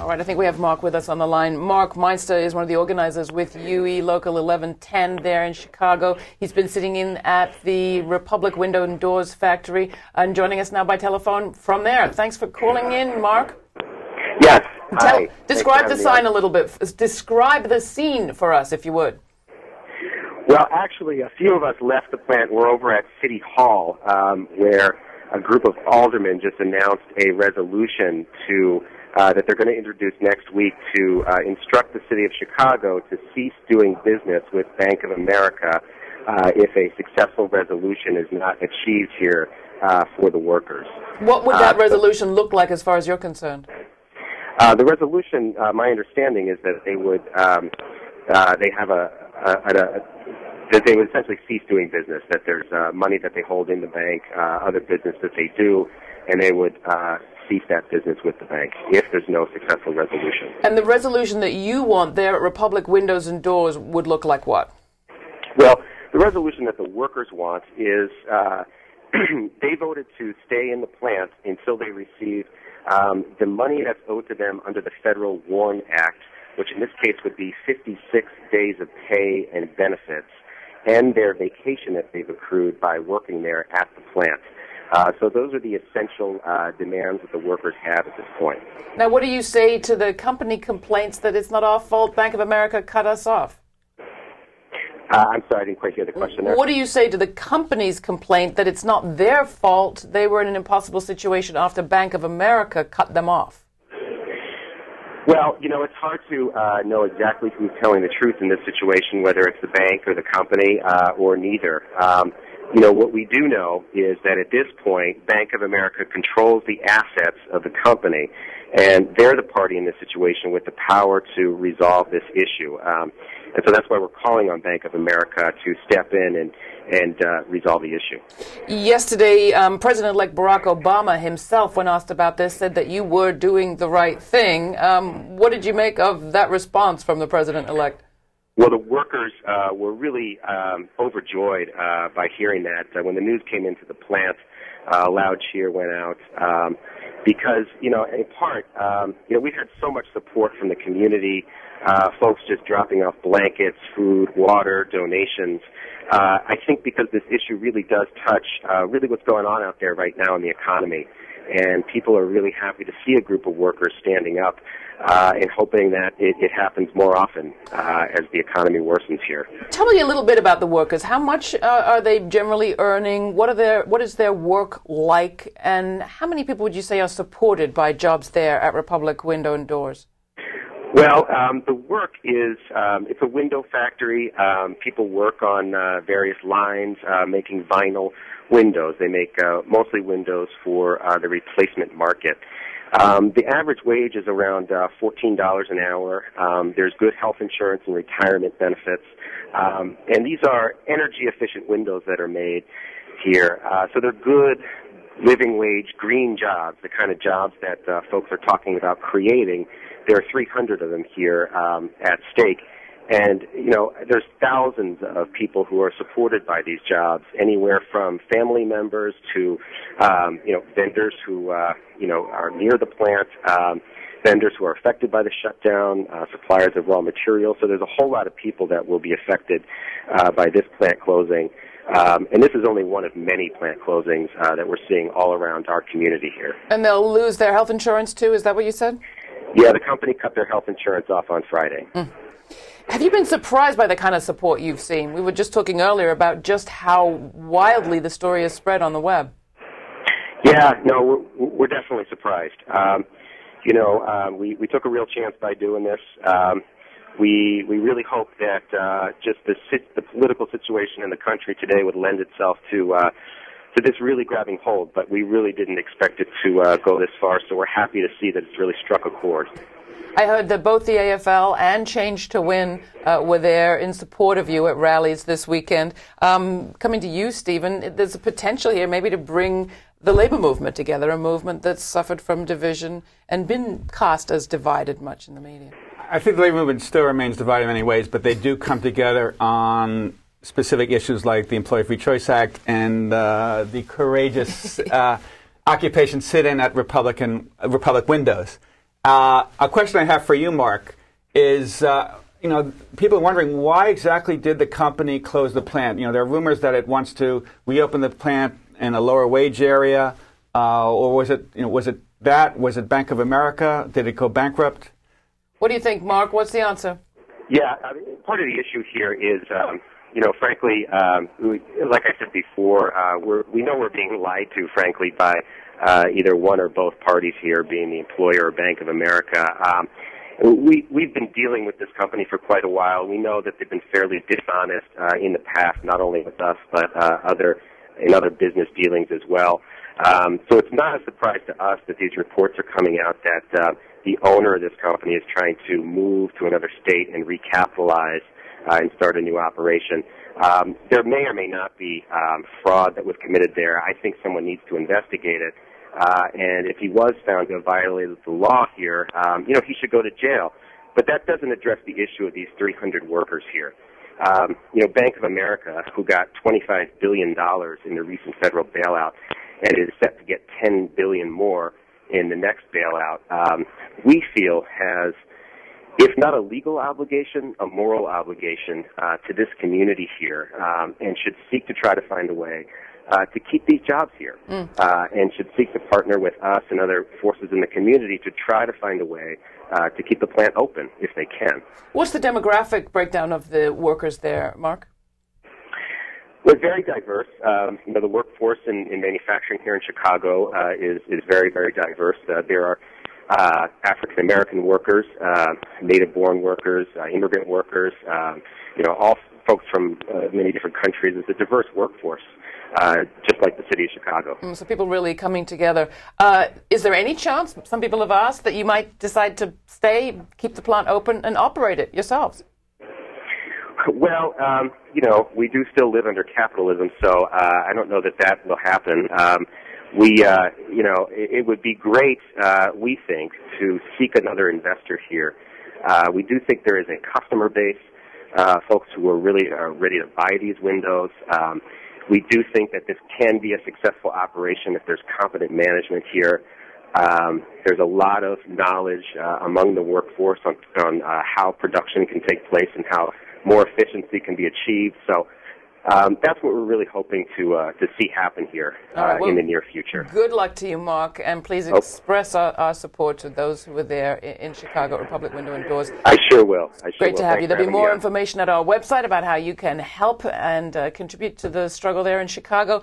All right, I think we have Mark with us on the line. Mark Meinster is one of the organizers with UE Local 1110 there in Chicago. He's been sitting in at the Republic Window and Doors factory and joining us now by telephone from there. Thanks for calling in, Mark. Yes. Hi. Describe the sign a little bit. Describe the scene for us, if you would. Well, actually, a few of us left the plant. We're over at City Hall, where a group of aldermen just announced a resolution that they're going to introduce next week to instruct the city of Chicago to cease doing business with Bank of America if a successful resolution is not achieved here for the workers. What would that resolution look like as far as you're concerned? The resolution, my understanding is that they would that they would essentially cease doing business, that there's money that they hold in the bank, other business that they do, and they would cease that business with the bank if there's no successful resolution. And the resolution that you want there at Republic Windows and Doors would look like what? Well, the resolution that the workers want is they voted to stay in the plant until they receive the money that's owed to them under the Federal WARN Act, which in this case would be 56 days of pay and benefits, and their vacation that they've accrued by working there at the plant. So those are the essential demands that the workers have at this point. Now, what do you say to the company complaints that it's not our fault, Bank of America cut us off? I'm sorry, I didn't quite hear the question there. What do you say to the company's complaint that it's not their fault, they were in an impossible situation after Bank of America cut them off? Well, you know, it's hard to know exactly who's telling the truth in this situation, whether it's the bank or the company or neither. You know, what we do know is that at this point, Bank of America controls the assets of the company, and they're the party in this situation with the power to resolve this issue. And so that's why we're calling on Bank of America to step in and resolve the issue. Yesterday, President-elect Barack Obama himself, when asked about this, said that you were doing the right thing. What did you make of that response from the President-elect? Well, the workers were really overjoyed by hearing that. When the news came into the plant, a loud cheer went out because, you know, in part, you know, we've had so much support from the community, folks just dropping off blankets, food, water, donations. I think because this issue really does touch really what's going on out there right now in the economy, and people are really happy to see a group of workers standing up and hoping that it happens more often as the economy worsens here. Tell me a little bit about the workers. How much are they generally earning? What is their work like? And how many people would you say are supported by jobs there at Republic Window and Doors? Well, the work is, it's a window factory. People work on various lines making vinyl windows. They make mostly windows for the replacement market. The average wage is around $14 an hour. There's good health insurance and retirement benefits. And these are energy-efficient windows that are made here. So they're good living wage, green jobs, the kind of jobs that folks are talking about creating. There are 300 of them here at stake. And, you know, there's thousands of people who are supported by these jobs, anywhere from family members to, you know, vendors who, you know, are near the plant, vendors who are affected by the shutdown, suppliers of raw materials. So there's a whole lot of people that will be affected by this plant closing. And this is only one of many plant closings that we're seeing all around our community here. And they'll lose their health insurance, too? Is that what you said? Yeah, the company cut their health insurance off on Friday. Mm. Have you been surprised by the kind of support you've seen? We were just talking earlier about just how wildly the story is spread on the web. Yeah, no, we're definitely surprised. You know, we took a real chance by doing this. We really hope that just the political situation in the country today would lend itself to this really grabbing hold, but we really didn't expect it to go this far, so we're happy to see that it's really struck a chord. I heard that both the AFL and Change to Win were there in support of you at rallies this weekend. Coming to you, Stephen, there's a potential here maybe to bring the labor movement together, a movement that's suffered from division and been cast as divided much in the media. I think the labor movement still remains divided in many ways, but they do come together on specific issues like the Employee Free Choice Act and the courageous occupation sit-in at Republic Windows. A question I have for you, Mark, is people are wondering why exactly did the company close the plant? There are rumors that it wants to reopen the plant in a lower wage area, or was it that? Was it Bank of America? Did it go bankrupt? What do you think, Mark? What's the answer? Yeah, part of the issue here is, frankly, like I said before, we know we're being lied to, frankly, by either one or both parties here, being the employer or Bank of America. We've been dealing with this company for quite a while. We know that they've been fairly dishonest in the past, not only with us, but in other business dealings as well. So it's not a surprise to us that these reports are coming out that the owner of this company is trying to move to another state and recapitalize and start a new operation. There may or may not be fraud that was committed there. I think someone needs to investigate it. And if he was found to have violated the law here, he should go to jail. But that doesn't address the issue of these 300 workers here. Bank of America, who got $25 billion in the recent federal bailout and is set to get $10 billion more in the next bailout, we feel has, if not a legal obligation, a moral obligation to this community here, and should seek to try to find a way to keep these jobs here, and should seek to partner with us and other forces in the community to try to find a way to keep the plant open if they can. What's the demographic breakdown of the workers there, Mark? We're very diverse. The workforce in manufacturing here in Chicago is very, very diverse. There are African American workers, native-born workers, immigrant workers, all folks from many different countries. It's a diverse workforce, just like the city of Chicago. So people really coming together. Is there any chance, some people have asked, that you might decide to stay, keep the plant open, and operate it yourselves? Well, we do still live under capitalism, so I don't know that will happen. It would be great, we think, to seek another investor here. We do think there is a customer base, folks who are really ready to buy these windows. We do think that this can be a successful operation if there's competent management here. There's a lot of knowledge among the workforce on how production can take place and how more efficiency can be achieved. So that's what we're really hoping to see happen here in the near future. Good luck to you, Mark, and please express our support to those who were there in Chicago, Republic Window and Doors. I sure will. Great to have you. There'll be more information at our website about how you can help and contribute to the struggle there in Chicago.